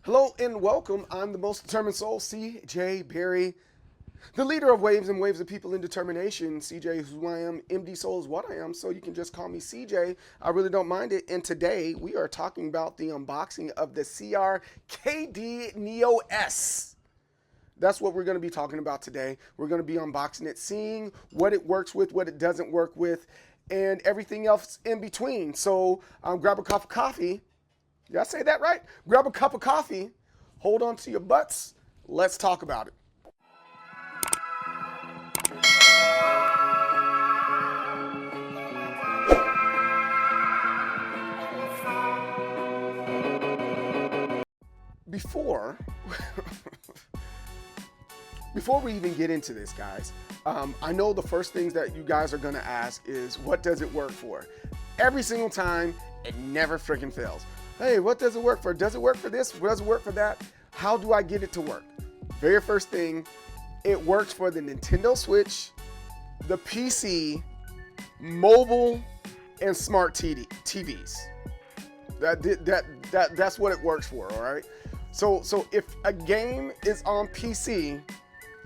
Hello and welcome. I'm the most determined soul, CJ Berry, the leader of waves and waves of people in determination. CJ is who I am, MD Soul is what I am, so you can just call me CJ. I really don't mind it. And today we are talking about the unboxing of the CRKD NEO S. That's what we're going to be talking about today. We're going to be unboxing it, seeing what it works with, what it doesn't work with, and everything else in between. So grab a cup of coffee. Did I say that right? Grab a cup of coffee, hold on to your butts. Let's talk about it. Before, before we even get into this, guys, I know the first things that you guys are gonna ask is, what does it work for? Every single time, it never freaking fails. Hey, what does it work for? Does it work for this? Does it work for that? How do I get it to work? Very first thing, it works for the Nintendo Switch, the PC, mobile, and smart TVs. That's what it works for, all right? So if a game is on PC,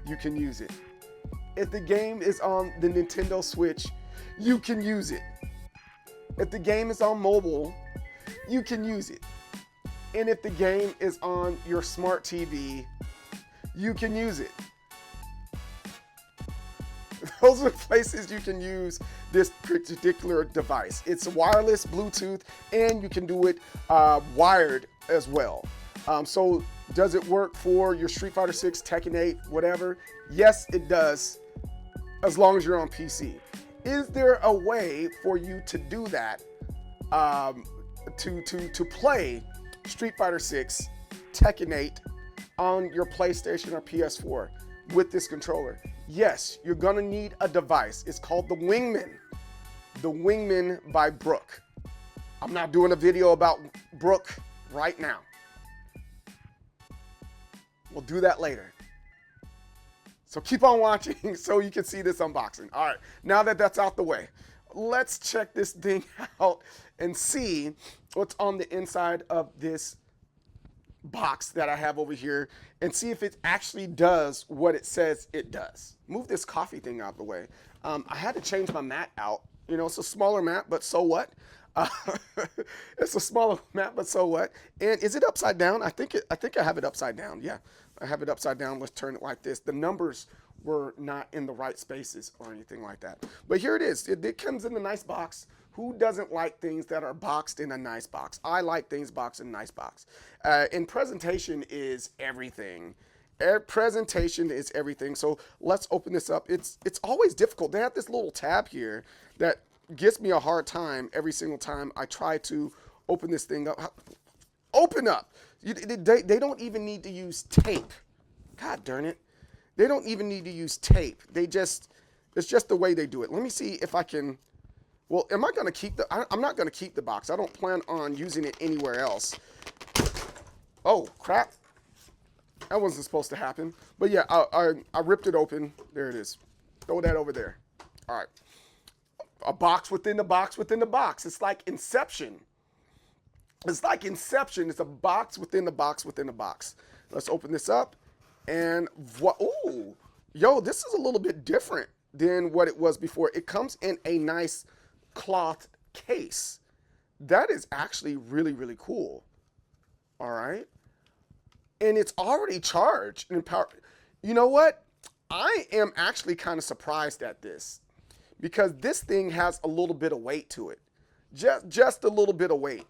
you can use it. If the game is on the Nintendo Switch, you can use it. If the game is on mobile, you can use it. And if the game is on your smart TV, you can use it. Those are places you can use this particular device. It's wireless, Bluetooth, and you can do it wired as well. So does it work for your Street Fighter 6, Tekken 8, whatever? Yes, it does, as long as you're on PC. Is there a way for you to do that, to play Street Fighter 6, Tekken 8 on your PlayStation or PS4 with this controller? Yes, you're gonna need a device. It's called the Wingman. The Wingman by Brook. I'm not doing a video about Brook right now. We'll do that later. So keep on watching so you can see this unboxing. All right, now that that's out the way, let's check this thing out and see what's on the inside of this box that I have over here and see if it actually does what it says it does. Move this coffee thing out of the way. I had to change my mat out. You know, it's a smaller mat, but so what? It's a smaller mat, but so what? And is it upside down? I think I have it upside down. Yeah, I have it upside down. Let's turn it like this. The numbers were not in the right spaces or anything like that. But here it is. It comes in a nice box. Who doesn't like things that are boxed in a nice box? I like things boxed in a nice box. And presentation is everything. Presentation is everything. So let's open this up. It's always difficult. They have this little tab here that gives me a hard time every single time I try to open this thing up. Open up. They don't even need to use tape. God darn it. They don't even need to use tape. It's just the way they do it. Let me see if I can. Well, am I going to keep I'm not going to keep the box. I don't plan on using it anywhere else. Oh, crap. That wasn't supposed to happen. But yeah, I ripped it open. There it is. Throw that over there. All right. A box within the box within the box. It's like Inception. It's like Inception. It's a box within the box within the box. Let's open this up. And ooh, yo, this is a little bit different than what it was before. It comes in a nice cloth case. That is actually really, really cool. All right. And it's already charged and powered. You know what? I am actually kind of surprised at this, because this thing has a little bit of weight to it. Just a little bit of weight.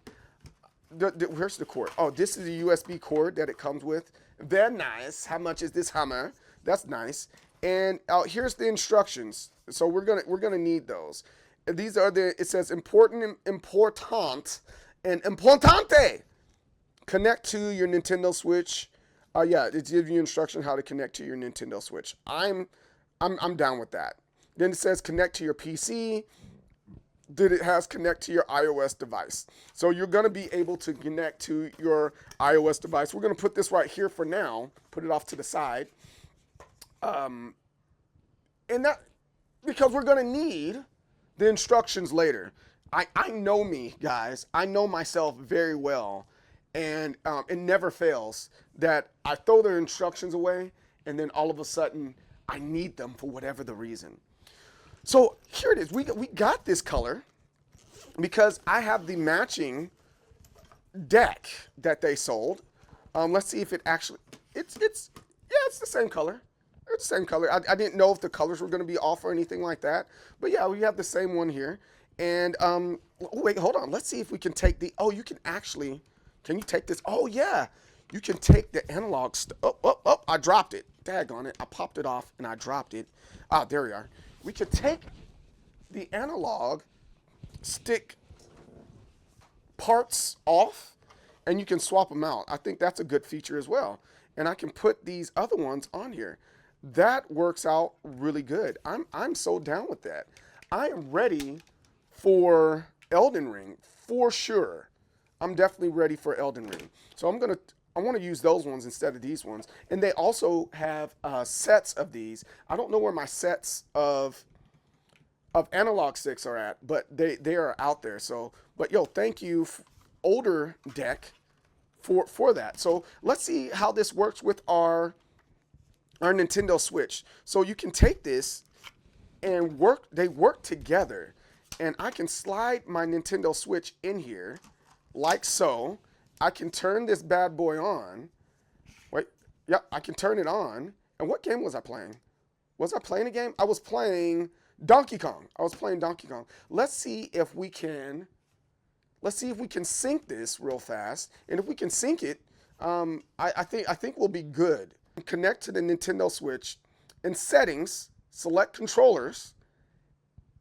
Where's the cord? Oh, this is a USB cord that it comes with. Very nice. How much is this hammer? That's nice. And here's the instructions. So we're gonna need those. And these are it says important, and importante. Connect to your Nintendo Switch. Yeah, it gives you instruction how to connect to your Nintendo Switch. I'm down with that. Then it says connect to your PC. Then it has connect to your iOS device. So you're going to be able to connect to your iOS device. We're going to put this right here for now. Put it off to the side. And that, because we're going to need the instructions later. I know me, guys. I know myself very well. And it never fails that I throw their instructions away, and then all of a sudden I need them for whatever the reason. So here it is. We got this color because I have the matching deck that they sold. Let's see if it actually, it's the same color. It's the same color. I didn't know if the colors were going to be off or anything like that. But yeah, we have the same one here. And wait, hold on. Let's see if we can take the, oh, you can actually, can you take this? Oh yeah, you can take the analog, oh, I dropped it. Daggone it. I popped it off and I dropped it. Ah, there we are. We could take the analog stick parts off and you can swap them out. I think that's a good feature as well. And I can put these other ones on here. That works out really good. I'm so down with that. I am ready for Elden Ring for sure. I'm definitely ready for Elden Ring. So I want to use those ones instead of these ones. And they also have sets of these. I don't know where my sets of analog sticks are at, but they are out there. So, but yo, thank you, older deck, for that. So let's see how this works with our Nintendo Switch. So you can take this and they work together, and I can slide my Nintendo Switch in here like so. I can turn this bad boy on. Wait, yep, I can turn it on. And what game was I playing? Was I playing a game? I was playing Donkey Kong. Let's see if we can sync this real fast. And if we can sync it, I think we'll be good. Connect to the Nintendo Switch. In settings, select controllers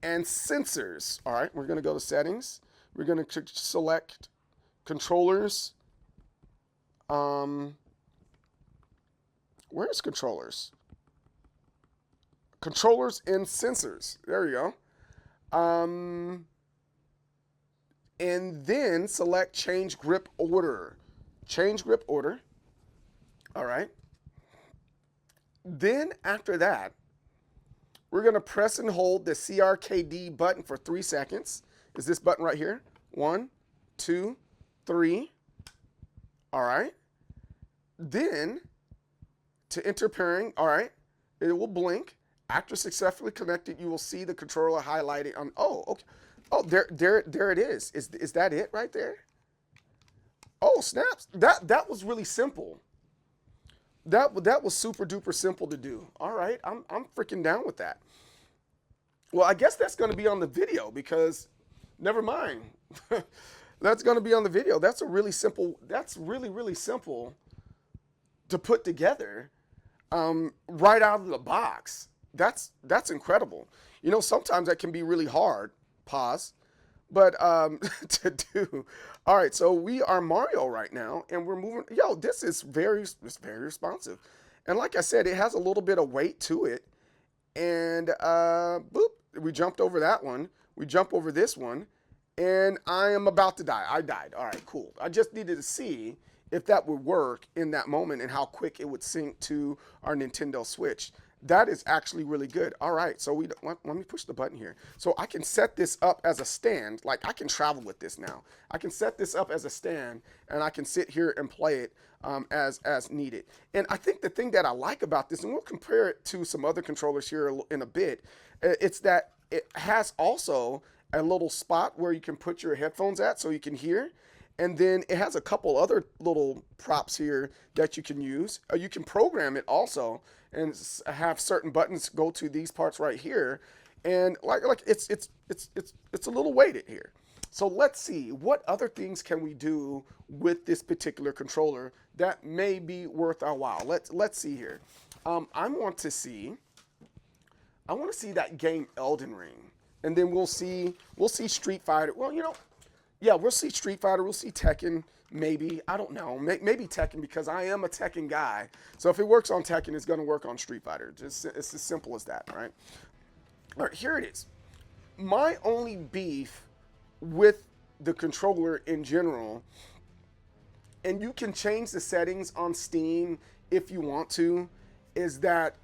and sensors. All right, we're gonna go to settings. We're gonna select controllers. Where's controllers? Controllers and sensors. There you go. And then select change grip order. Change grip order. All right. Then after that, we're going to press and hold the CRKD button for 3 seconds. Is this button right here? 1, 2, 3. All right. Then to enter pairing, all right, it will blink. After successfully connected, you will see the controller highlighted on, oh, okay. Oh, there it is. Is that it right there? Oh, snaps. That was really simple. That was super duper simple to do. All right, I'm freaking down with that. Well, I guess that's going to be on the video because, never mind. That's going to be on the video. That's really really simple to put together right out of the box. That's incredible. You know, sometimes that can be really hard. Pause. But to do. All right, so we are Mario right now, and we're moving. Yo, this is very responsive. And like I said, it has a little bit of weight to it. And boop, we jumped over that one. We jump over this one, and I am about to die. I died. All right, cool. I just needed to see if that would work in that moment and how quick it would sync to our Nintendo Switch. That is actually really good. All right, so let me push the button here. So I can set this up as a stand. Like, I can travel with this now. I can set this up as a stand, and I can sit here and play it as needed. And I think the thing that I like about this, and we'll compare it to some other controllers here in a bit, it's that it has also a little spot where you can put your headphones at so you can hear. And then it has a couple other little props here that you can use. You can program it also and have certain buttons go to these parts right here. And like it's a little weighted here. So let's see, what other things can we do with this particular controller that may be worth our while. Let's see here. I want to see that game Elden Ring. And then we'll see Street Fighter. Well, you know, yeah, we'll see Street Fighter, we'll see Tekken, maybe. I don't know. Maybe Tekken, because I am a Tekken guy. So if it works on Tekken, it's going to work on Street Fighter. It's as simple as that, right? All right, here it is. My only beef with the controller in general, and you can change the settings on Steam if you want to, is that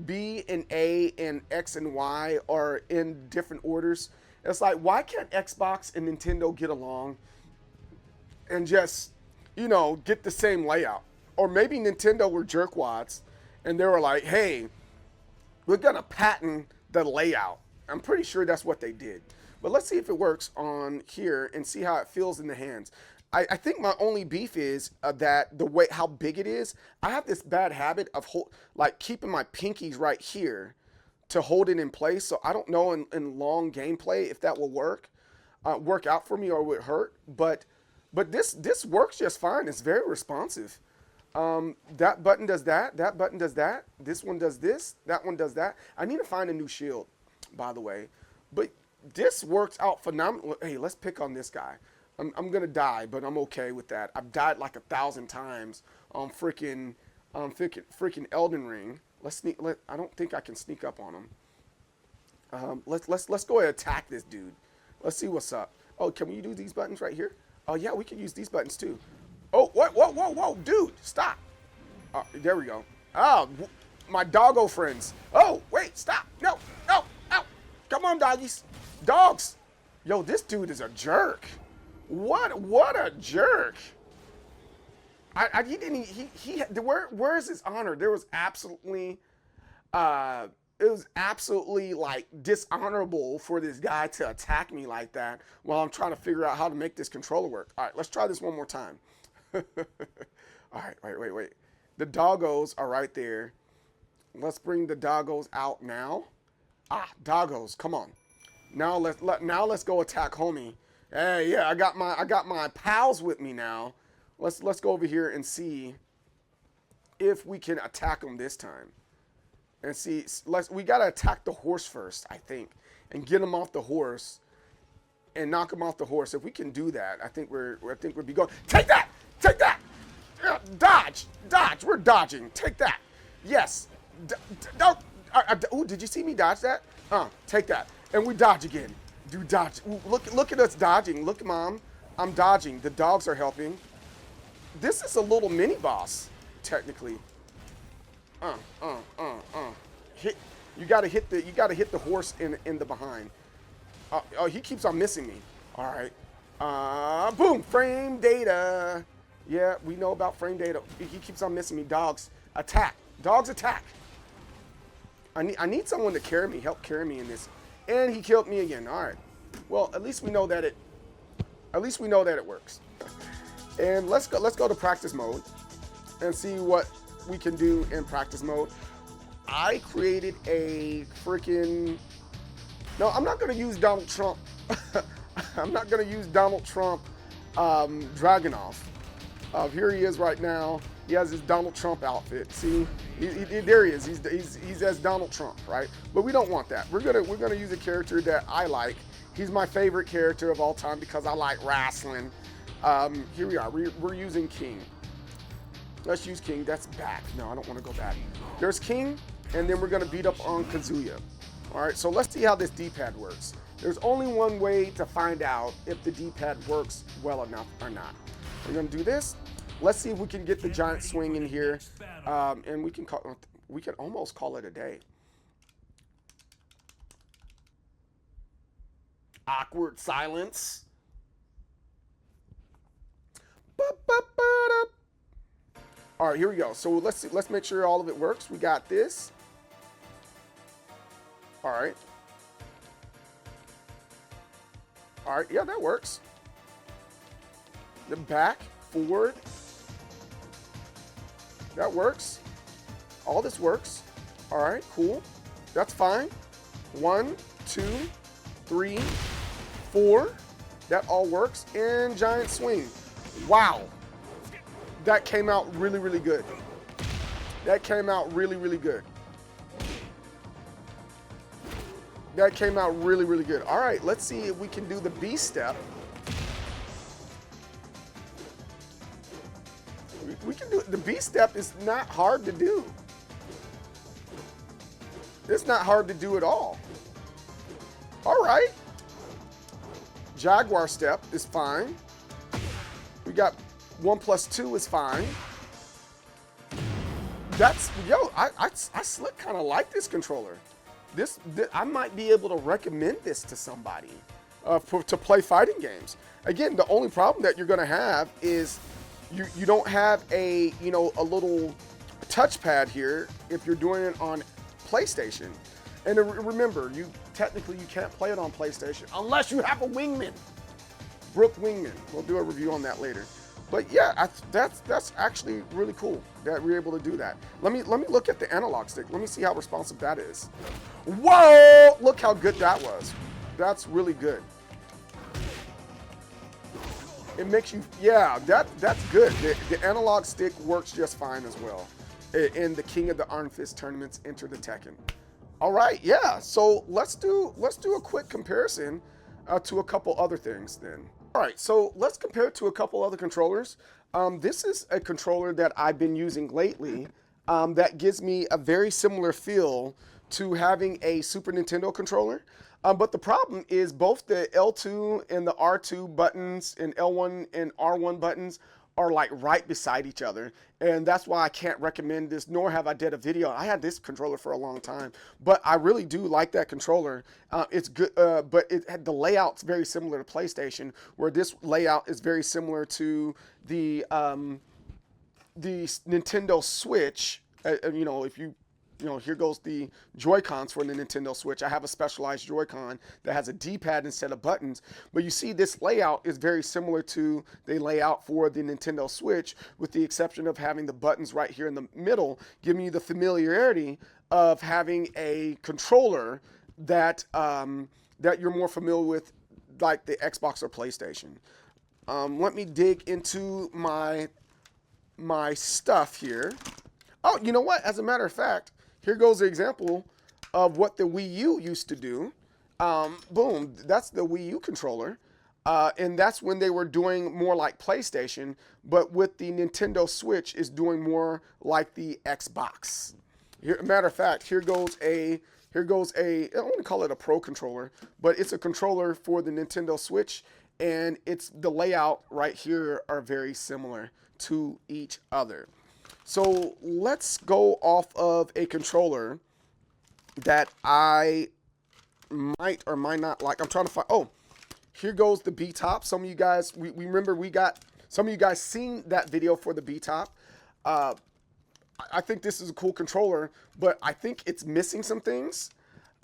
B and A and X and Y are in different orders. It's like, why can't Xbox and Nintendo get along and just, you know, get the same layout. Or maybe Nintendo were jerkwads and they were like, hey, we're gonna patent the layout. I'm pretty sure that's what they did. But let's see if it works on here and see how it feels in the hands. I think my only beef is that the way how big it is. I have this bad habit of like keeping my pinkies right here to hold it in place. So I don't know in long gameplay if that will work out for me or would hurt. But this works just fine. It's very responsive. That button does that. That button does that. This one does this. That one does that. I need to find a new shield, by the way. But this works out phenomenal. Hey, let's pick on this guy. I'm gonna die, but I'm okay with that. I've died like 1,000 times on freaking Elden Ring. Let's sneak. I don't think I can sneak up on him. Let's go ahead and attack this dude. Let's see what's up. Oh, can we do these buttons right here? Oh yeah, we can use these buttons too. Oh, what? Whoa, dude, stop. There we go. Oh, my doggo friends. Oh, wait, stop. No. Come on, doggies. Dogs. Yo, this dude is a jerk. What a jerk. Where is his honor? There was absolutely, it was absolutely like dishonorable for this guy to attack me like that while I'm trying to figure out how to make this controller work. All right, let's try this one more time. All right, wait. The doggos are right there. Let's bring the doggos out now. Doggos, come on. Now let's go attack homie. Hey, yeah, I got my pals with me now. Let's go over here and see if we can attack them this time. And see, we gotta attack the horse first, I think, and get him off the horse and knock him off the horse. If we can do that, I think we'd be going. Take that! Dodge! We're dodging. Take that. Yes. Don't. Ooh, did you see me dodge that? Take that. And we dodge again. Do dodge. Ooh, look at us dodging. Look, Mom. I'm dodging. The dogs are helping. This is a little mini boss, technically. You gotta hit the horse in the behind. Oh, he keeps on missing me. All right. Boom. Frame data. Yeah, we know about frame data. He keeps on missing me. Dogs attack. Dogs attack. I need someone to help carry me in this. And he killed me again. All right. Well, at least we know that it works. And let's go to practice mode and see what we can do in practice mode. I created a freaking. No, I'm not going to use Donald Trump. I'm not going to use Donald Trump Dragunov. Here he is right now. He has his Donald Trump outfit. See, there he is. He's as Donald Trump, right? But we don't want that. We're gonna use a character that I like. He's my favorite character of all time because I like wrestling. Here we are. We're using King. Let's use King. That's back. No, I don't want to go back. There's King, and then we're gonna beat up on Kazuya. All right. So let's see how this D-pad works. There's only one way to find out if the D-pad works well enough or not. We're gonna do this. Let's see if we can get the giant swing in here, and we can almost call it a day. Awkward silence. All right, here we go. So let's make sure all of it works. We got this. All right. All right, yeah, that works. The back, forward. That works. All this works. All right, cool. That's fine. 1, 2, 3, 4. That all works. And giant swing. Wow. That came out really, really good. That came out really, really good. That came out really, really good. All right, let's see if we can do the B step. We can do it. The B step is not hard to do. It's not hard to do at all. All right. Jaguar step is fine. We got 1 + 2 is fine. That's, yo, I slick kind of like this controller. This I might be able to recommend this to somebody to play fighting games. Again, the only problem that you're going to have is You don't have a, you know, a little touchpad here if you're doing it on PlayStation. And remember, you can't play it on PlayStation unless you have a Wingman. Brook Wingman. We'll do a review on that later. But yeah, that's actually really cool that we're able to do that. Let me look at the analog stick. Let me see how responsive that is. Whoa! Look how good that was. That's really good. It makes you, yeah, that's good. The analog stick works just fine as well. In the King of the Iron Fist tournaments, Enter the Tekken. All right, yeah. So let's do a quick comparison to a couple other things then. All right, so let's compare it to a couple other controllers. This is a controller that I've been using lately that gives me a very similar feel to having a Super Nintendo controller. But the problem is both the L2 and the R2 buttons and L1 and R1 buttons are like right beside each other. And that's why I can't recommend this, nor have I did a video. I had this controller for a long time, but I really do like that controller. It's good, but the layout's very similar to PlayStation, where this layout is very similar to the Nintendo Switch. You know, if you know, here goes the Joy-Cons for the Nintendo Switch. I have a specialized Joy-Con that has a D-pad instead of buttons. But you see this layout is very similar to the layout for the Nintendo Switch, with the exception of having the buttons right here in the middle, giving you the familiarity of having a controller that, that you're more familiar with, like the Xbox or PlayStation. Let me dig into my stuff here. Oh, you know what? As a matter of fact, here goes the example of what the Wii U used to do. Boom, that's the Wii U controller. And that's when they were doing more like PlayStation, but with the Nintendo Switch is doing more like the Xbox. Here, matter of fact, here goes a, I don't want to call it a Pro controller, but it's a controller for the Nintendo Switch, and it's the layout right here are very similar to each other. So let's go off of a controller that I might or might not like. I'm trying to find, oh, here goes the B-Top. Some of you guys, we remember some of you guys seen that video for the B-Top. I think this is a cool controller, but I think it's missing some things.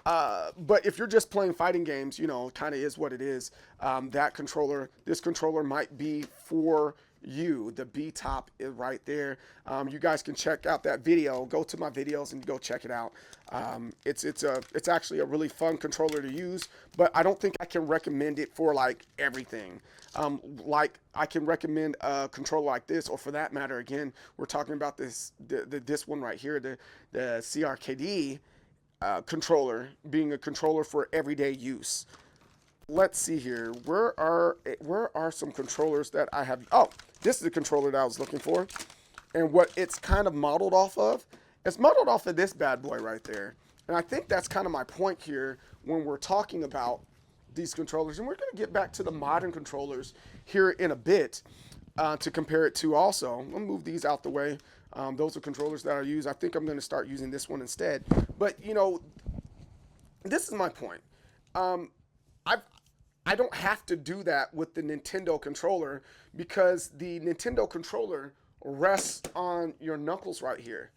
But if you're just playing fighting games, you know, kind of is what it is. This controller might be for you. The B-Top is right there. You guys can check out that video. Go to my videos and go check it out. It's actually a really fun controller to use, but I don't think I can recommend it for like everything. Like I can recommend a controller like this, or for that matter, again, we're talking about this one right here, the CRKD controller being a controller for everyday use. Let's see here. Where are some controllers that I have? Oh, this is the controller that I was looking for. And what it's kind of modeled off of, it's modeled off of this bad boy right there. And I think that's kind of my point here when we're talking about these controllers. And we're going to get back to the modern controllers here in a bit to compare it to also. I'll move these out the way. Those are controllers that I use. I think I'm going to start using this one instead. But, you know, this is my point. I don't have to do that with the Nintendo controller, because the Nintendo controller rests on your knuckles right here.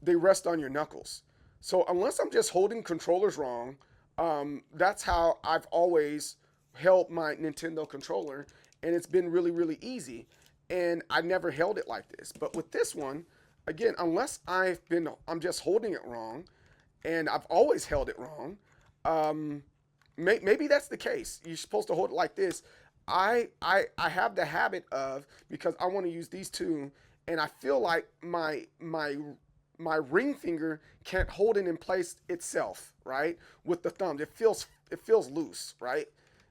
They rest on your knuckles. So unless I'm just holding controllers wrong, that's how I've always held my Nintendo controller, and it's been really, really easy. And I never held it like this. But with this one, again, unless I'm just holding it wrong, and I've always held it wrong, maybe that's the case. You're supposed to hold it like this. I have the habit of, because I want to use these two, and I feel like my ring finger can't hold it in place itself, right? With the thumb, it feels loose, right?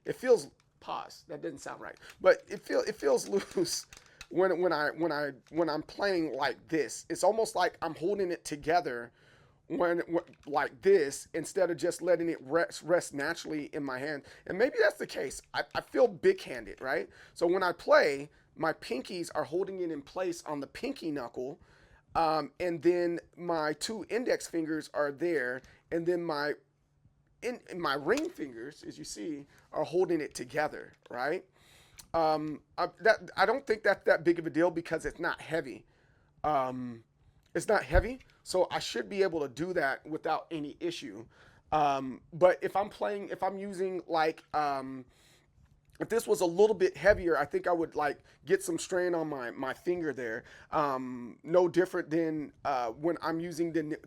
It feels, pause. That didn't sound right, but it feels loose when I'm playing like this. It's almost like I'm holding it together when like this, instead of just letting it rest naturally in my hand. And maybe that's the case. I feel big-handed, right? So when I play, my pinkies are holding it in place on the pinky knuckle, and then my two index fingers are there, and then my ring fingers, as you see, are holding it together, right? I don't think that's that big of a deal because it's not heavy. Um, it's not heavy, so I should be able to do that without any issue. But if I'm using like, if this was a little bit heavier, I think I would like get some strain on my finger there. No different than when I'm using the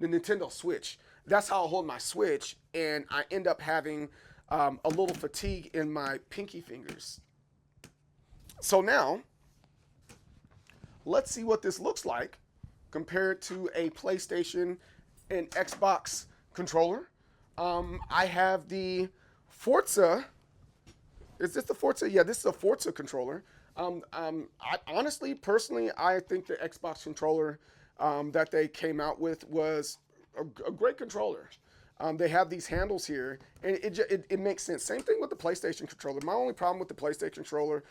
Nintendo Switch. That's how I hold my Switch, and I end up having a little fatigue in my pinky fingers. So now, let's see what this looks like compared to a PlayStation and Xbox controller. I have the Forza. Is this the Forza? Yeah, this is a Forza controller. I honestly, personally, I think the Xbox controller that they came out with was a great controller. They have these handles here, and it makes sense. Same thing with the PlayStation controller. My only problem with the PlayStation controller,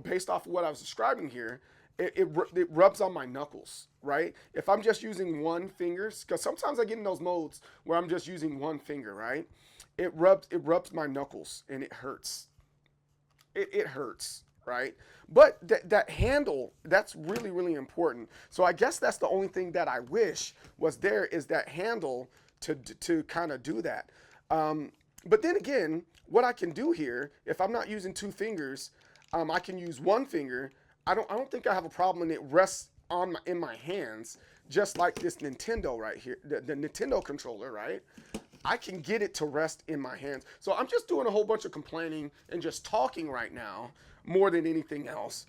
based off of what I was describing here, it rubs on my knuckles, right? If I'm just using one finger, because sometimes I get in those modes where I'm just using one finger, right? It rubs my knuckles and it hurts. It hurts, right? But that handle, that's really, really important. So I guess that's the only thing that I wish was there is that handle to kind of do that. But then again, what I can do here, if I'm not using two fingers, I can use one finger. I don't think I have a problem when it rests in my hands, just like this Nintendo right here, the Nintendo controller, right? I can get it to rest in my hands. So I'm just doing a whole bunch of complaining and just talking right now more than anything else.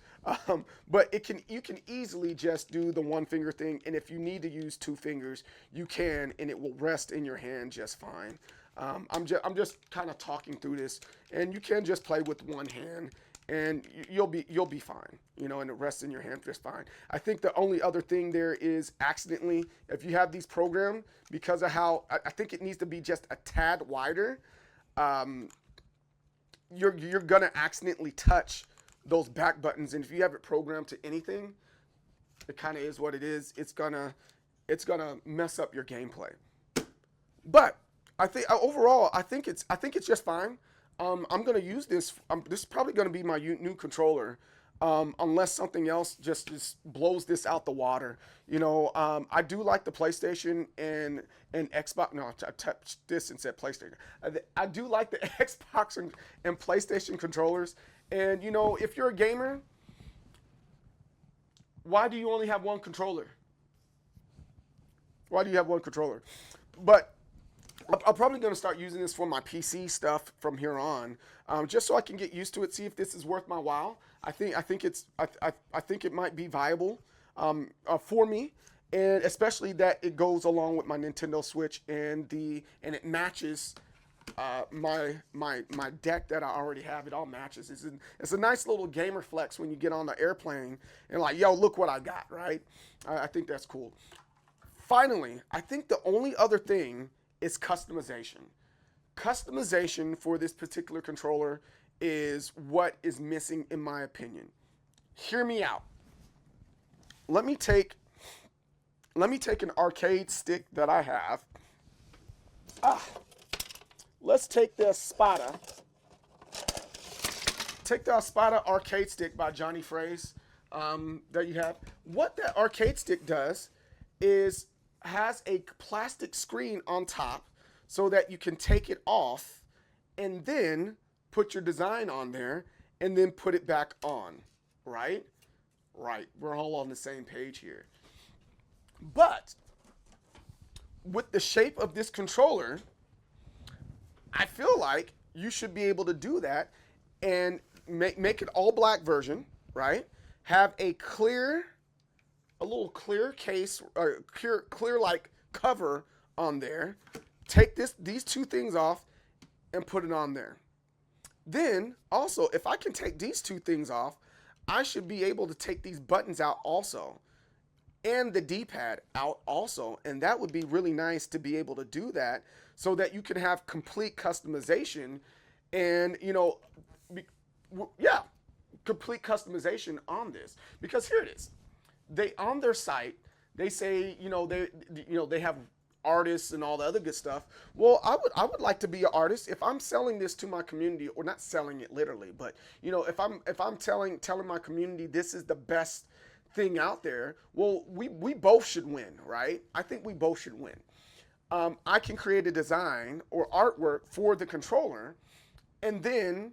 But you can easily just do the one finger thing. And if you need to use two fingers, you can, and it will rest in your hand just fine. I'm just kind of talking through this, and you can just play with one hand, and you'll be fine, and it rests in your hand just fine. I think the only other thing there is accidentally, if you have these programmed, because of how I think it needs to be just a tad wider, you're gonna accidentally touch those back buttons, and if you have it programmed to anything, it kind of is what it is. It's gonna mess up your gameplay. But I think overall, I think it's just fine. I'm gonna use this. This is probably gonna be my new controller, unless something else just blows this out the water. I do like the PlayStation and Xbox. No, I touched this and said PlayStation. I do like the Xbox and PlayStation controllers. And if you're a gamer, why do you only have one controller? Why do you have one controller? But I'm probably going to start using this for my PC stuff from here on, just so I can get used to it, see if this is worth my while. I think it might be viable for me, and especially that it goes along with my Nintendo Switch and it matches my deck that I already have. It all matches. It's a nice little gamer flex when you get on the airplane and like, yo, look what I got, right? I think that's cool. Finally, I think the only other thing is customization. Customization for this particular controller is what is missing in my opinion. Hear me out. Let me take an arcade stick that I have. Let's take the Spada. Take the Spada arcade stick by Johnny Phrase that you have. What that arcade stick does is has a plastic screen on top so that you can take it off and then put your design on there and then put it back on, right? Right, we're all on the same page here. But with the shape of this controller, I feel like you should be able to do that and make it all black version, right? Have a little clear case or clear like cover on there. Take these two things off and put it on there. Then also, if I can take these two things off, I should be able to take these buttons out also, and the D-pad out also, and that would be really nice to be able to do that so that you can have complete customization and complete customization on this. Because here it is. They on their site, they say they have artists and all the other good stuff. Well, I would like to be an artist. If I'm selling this to my community, or not selling it literally, but if I'm telling my community this is the best thing out there, well, we both should win, right? I think we both should win. I can create a design or artwork for the controller, and then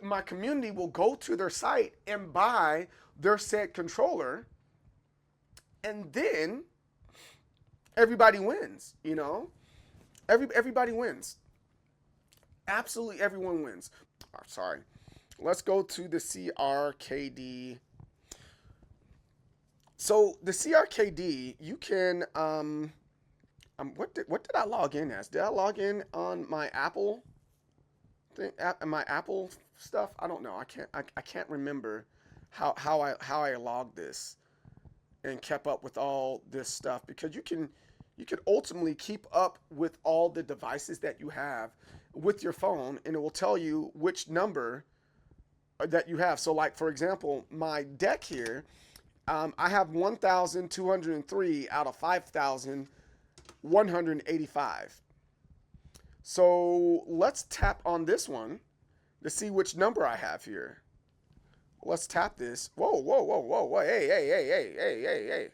my community will go to their site and buy their said controller, and then everybody wins. Everybody wins. Absolutely everyone wins. Oh, sorry. Let's go to the CRKD. So the CRKD, you can what did I log in as? Did I log in on my Apple thing, my Apple stuff? I don't know. I can't remember how I logged this and kept up with all this stuff, because you can ultimately keep up with all the devices that you have with your phone, and it will tell you which number that you have. So like, for example, my deck here, I have 1,203 out of 5,185. So let's tap on this one to see which number I have here. Let's tap this. Whoa, whoa, whoa, whoa, whoa. Hey, hey, hey, hey, hey, hey, hey.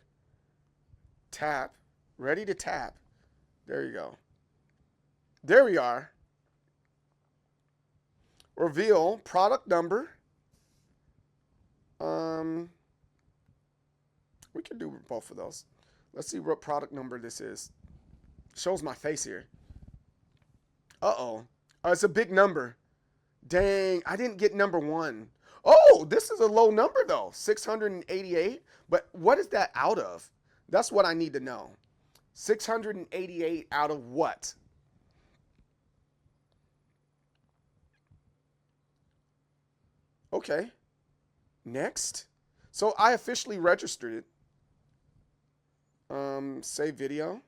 Tap. Ready to tap. There you go. There we are. Reveal product number. We can do both of those. Let's see what product number this is. Shows my face here. Uh-oh. Oh, it's a big number. Dang, I didn't get number 1. Oh, this is a low number though, 688. But what is that out of? That's what I need to know. 688 out of what? Okay. Next. So I officially registered it. Save video.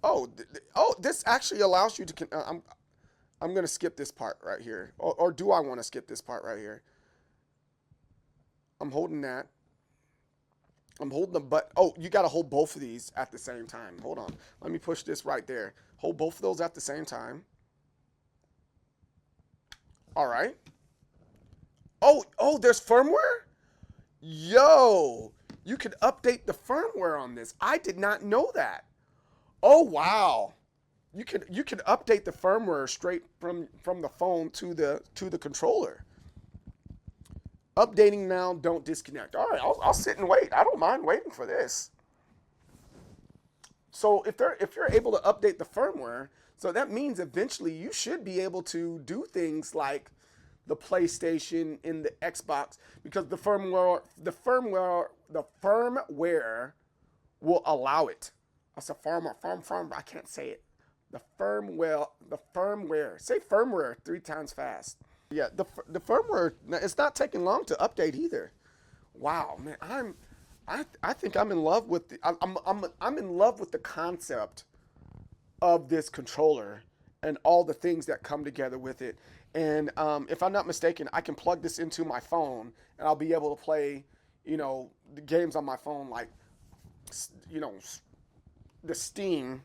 Oh, this actually allows you to. I'm gonna skip this part right here, or do I want to skip this part right here? I'm holding that. I'm holding the butt. Oh, you got to hold both of these at the same time. Hold on. Let me push this right there. Hold both of those at the same time. All right. Oh, there's firmware? Yo, you could update the firmware on this. I did not know that. Oh, wow. You could update the firmware straight from the phone to the controller. Updating now, don't disconnect. All right, I'll sit and wait. I don't mind waiting for this. So if you're able to update the firmware, so that means eventually you should be able to do things like the PlayStation in the Xbox, because the firmware will allow it. That's a firmware. I can't say it. The firmware. Say firmware 3 times fast. Yeah, the firmware, it's not taking long to update either. Wow, man, I think I'm in love with I'm in love with the concept of this controller and all the things that come together with it. And if I'm not mistaken, I can plug this into my phone and I'll be able to play, the games on my phone, like, the Steam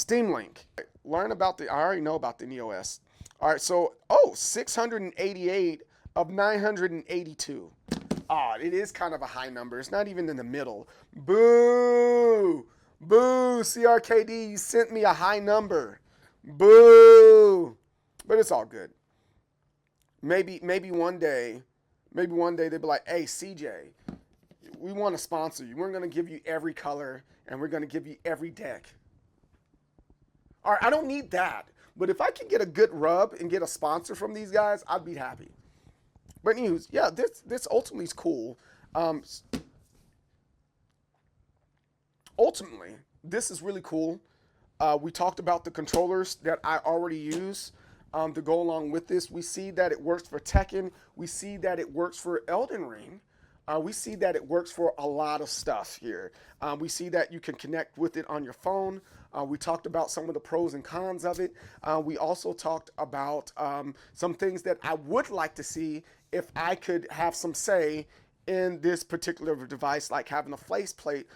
Link. Learn about I already know about the Neo S. All right, so, 688 of 982. It is kind of a high number. It's not even in the middle. Boo! Boo, CRKD, you sent me a high number. Boo! But it's all good. Maybe one day they'll be like, hey, CJ, we want to sponsor you. We're going to give you every color, and we're going to give you every deck. All right, I don't need that. But if I can get a good rub and get a sponsor from these guys, I'd be happy. But anyways, yeah, this ultimately is cool. Ultimately, this is really cool. We talked about the controllers that I already use to go along with this. We see that it works for Tekken. We see that it works for Elden Ring. We see that it works for a lot of stuff here. We see that you can connect with it on your phone. We talked about some of the pros and cons of it. We also talked about some things that I would like to see if I could have some say in this particular device, like having a faceplate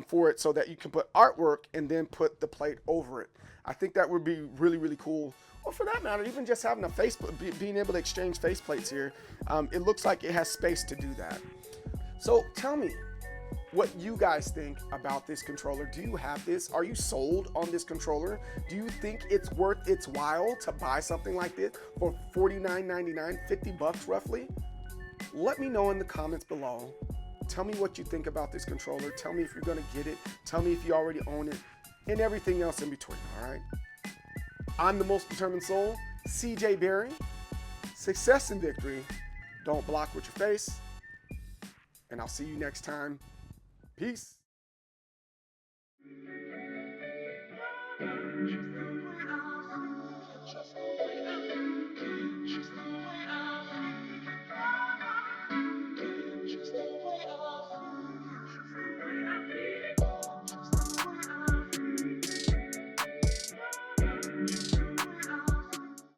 for it so that you can put artwork and then put the plate over it. I think that would be really, really cool. Or for that matter, even just having a being able to exchange faceplates here. It looks like it has space to do that. So tell me what you guys think about this controller. Do you have this? Are you sold on this controller? Do you think it's worth its while to buy something like this for $49.99, 50 bucks roughly? Let me know in the comments below. Tell me what you think about this controller. Tell me if you're gonna get it. Tell me if you already own it, and everything else in between, all right? I'm the most determined soul, CJ Berry. Success and victory don't block with your face. And I'll see you next time. Peace.